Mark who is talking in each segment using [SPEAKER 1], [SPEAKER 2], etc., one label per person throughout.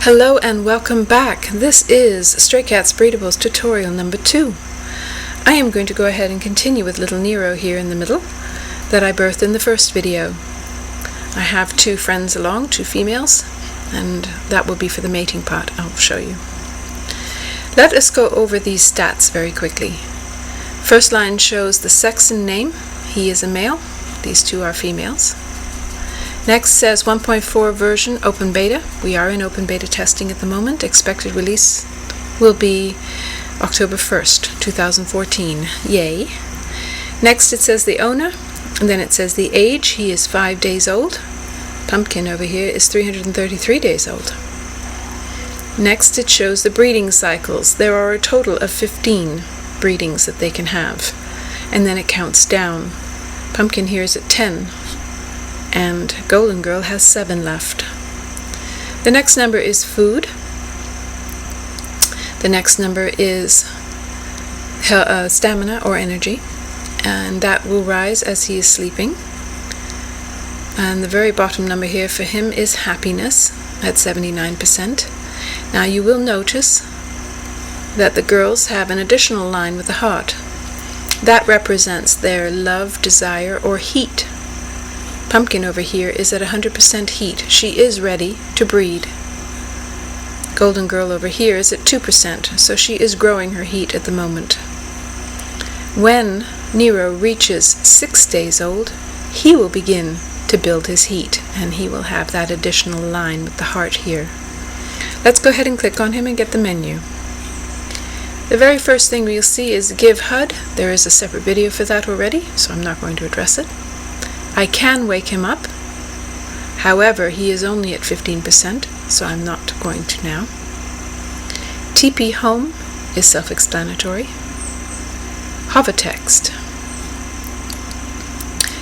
[SPEAKER 1] Hello and welcome back. This is Stray Cats Breedables tutorial number 2. I am going to go ahead and continue with little Nero here in the middle that I birthed in the first video. I have 2 friends along, 2 females, and that will be for the mating part. I'll show you. Let us go over these stats very quickly. First line shows the sex and name. He is a male. These 2 are females. Next says 1.4 version open beta. We are in open beta testing at the moment. Expected release will be October 1st, 2014. Yay. Next it says the owner, and then it says the age. He is 5 days old. Pumpkin over here is 333 days old. Next it shows the breeding cycles. There are a total of 15 breedings that they can have, and then it counts down. Pumpkin here is at 10. And Golden Girl has 7 left. The next number is food. The next number is stamina or energy, and that will rise as he is sleeping. And the very bottom number here for him is happiness at 79%. Now you will notice that the girls have an additional line with the heart. That represents their love, desire, or heat. Pumpkin over here is at 100% heat. She is ready to breed. Golden Girl over here is at 2%, so she is growing her heat at the moment. When Nero reaches 6 days old, he will begin to build his heat, and he will have that additional line with the heart here. Let's go ahead and click on him and get the menu. The very first thing we'll see is Give HUD. There is a separate video for that already, so I'm not going to address it. I can wake him up, however he is only at 15%, so I'm not going to now. TP Home is self-explanatory. Hover text.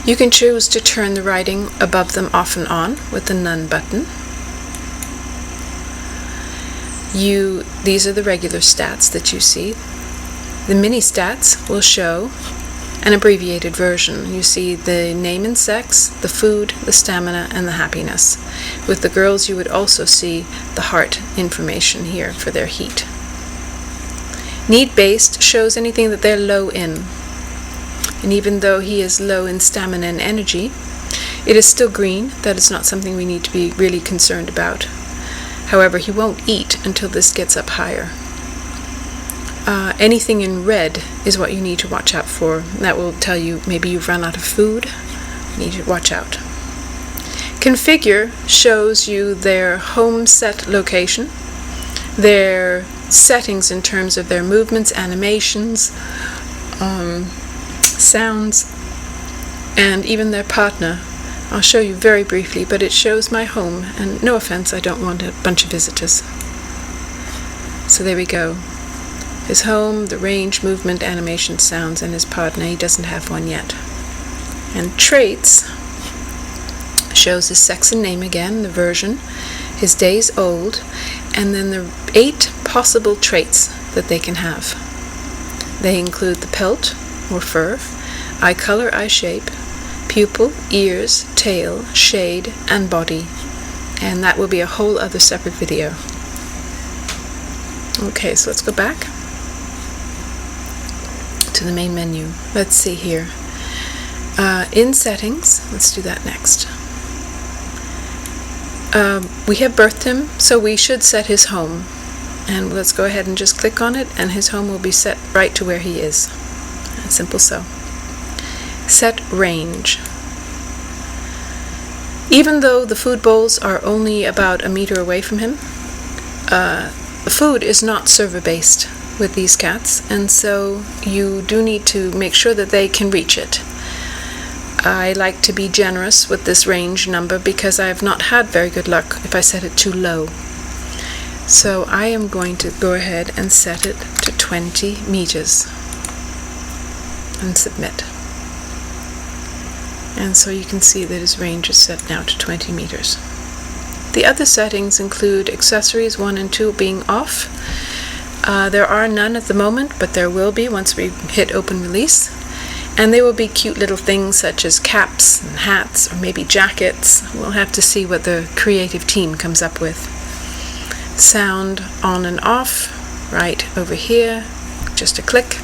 [SPEAKER 1] You can choose to turn the writing above them off and on with the None button. These are the regular stats that you see. The mini stats will show an abbreviated version. You see the name and sex, the food, the stamina, and the happiness. With the girls you would also see the heart information here for their heat. Need-based shows anything that they're low in. And even though he is low in stamina and energy, it is still green. That is not something we need to be really concerned about. However, he won't eat until this gets up higher. Anything in red is what you need to watch out for. That will tell you maybe you've run out of food. You need to watch out. Configure shows you their home set location, their settings in terms of their movements, animations, sounds, and even their partner. I'll show you very briefly, but it shows my home, and no offense, I don't want a bunch of visitors. So there we go. His home, the range, movement, animation, sounds, and his partner. He doesn't have one yet. And traits shows his sex and name again, the version, his days old, and then the 8 possible traits that they can have. They include the pelt or fur, eye color, eye shape, pupil, ears, tail, shade, and body. And that will be a whole other separate video. Okay, so let's go back to the main menu. Let's see here. In settings, let's do that next. We have birthed him, so we should set his home. And let's go ahead and just click on it, and his home will be set right to where he is. Simple so. Set range. Even though the food bowls are only about 1 meter away from him, the food is not server-based with these cats, and so you do need to make sure that they can reach it. I like to be generous with this range number because I have not had very good luck if I set it too low. So I am going to go ahead and set it to 20 meters and submit. And so you can see that his range is set now to 20 meters. The other settings include accessories 1 and 2 being off. There are none at the moment, but there will be once we hit open release. And they will be cute little things such as caps and hats or maybe jackets. We'll have to see what the creative team comes up with. Sound on and off, right over here, just a click.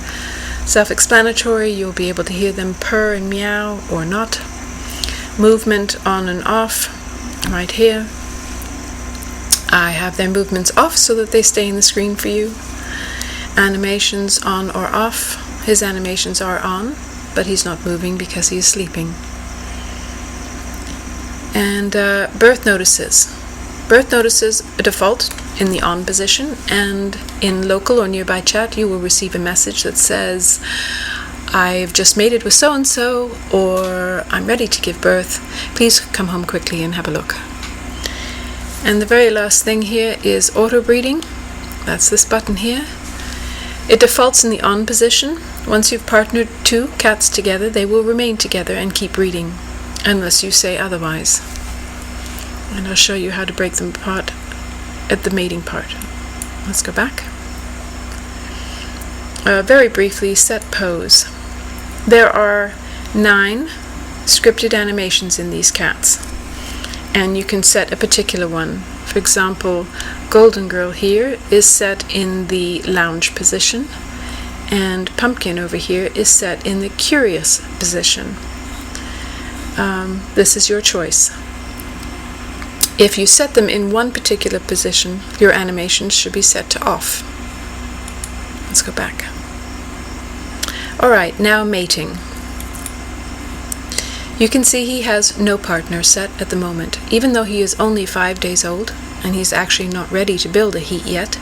[SPEAKER 1] Self-explanatory, you'll be able to hear them purr and meow or not. Movement on and off, right here. I have their movements off so that they stay in the screen for you. Animations on or off. His animations are on, but he's not moving because he's sleeping. And birth notices. Birth notices default in the on position, and in local or nearby chat you will receive a message that says, I've just mated with so-and-so, or I'm ready to give birth. Please come home quickly and have a look. And the very last thing here is auto breeding. That's this button here. It defaults in the on position. Once you've partnered two cats together, they will remain together and keep breeding, unless you say otherwise. And I'll show you how to break them apart at the mating part. Let's go back. Very briefly, set pose. There are 9 scripted animations in these cats, and you can set a particular one. For example, Golden Girl here is set in the lounge position, and Pumpkin over here is set in the curious position. This is your choice. If you set them in one particular position, your animations should be set to off. Let's go back. Alright, now mating. You can see he has no partner set at the moment, even though he is only 5 days old and he's actually not ready to build a heat yet.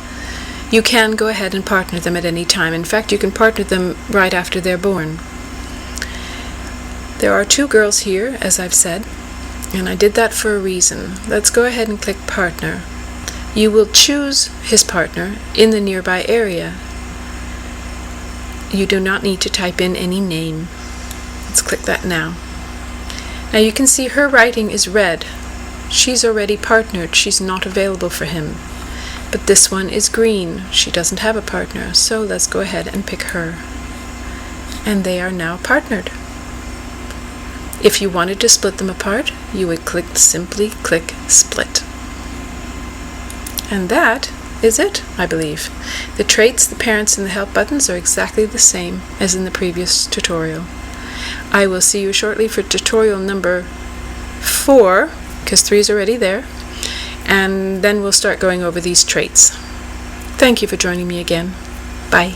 [SPEAKER 1] You can go ahead and partner them at any time. In fact, you can partner them right after they're born. There are 2 girls here, as I've said, and I did that for a reason. Let's go ahead and click partner. You will choose his partner in the nearby area. You do not need to type in any name. Let's click that now. Now you can see her writing is red. She's already partnered. She's not available for him. But this one is green. She doesn't have a partner. So let's go ahead and pick her. And they are now partnered. If you wanted to split them apart, you would simply click split. And that is it, I believe. The traits, the parents, and the help buttons are exactly the same as in the previous tutorial. I will see you shortly for tutorial number 4, because 3 is already there, and then we'll start going over these traits. Thank you for joining me again. Bye.